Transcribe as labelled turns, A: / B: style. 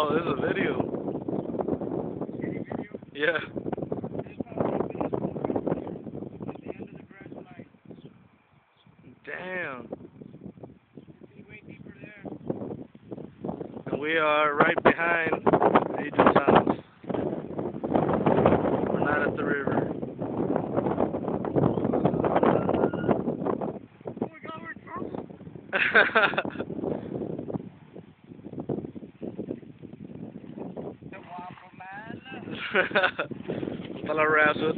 A: No, this is a video. Yeah. Damn. And we are right behind Agent's house. We're not at the river. Está la raza,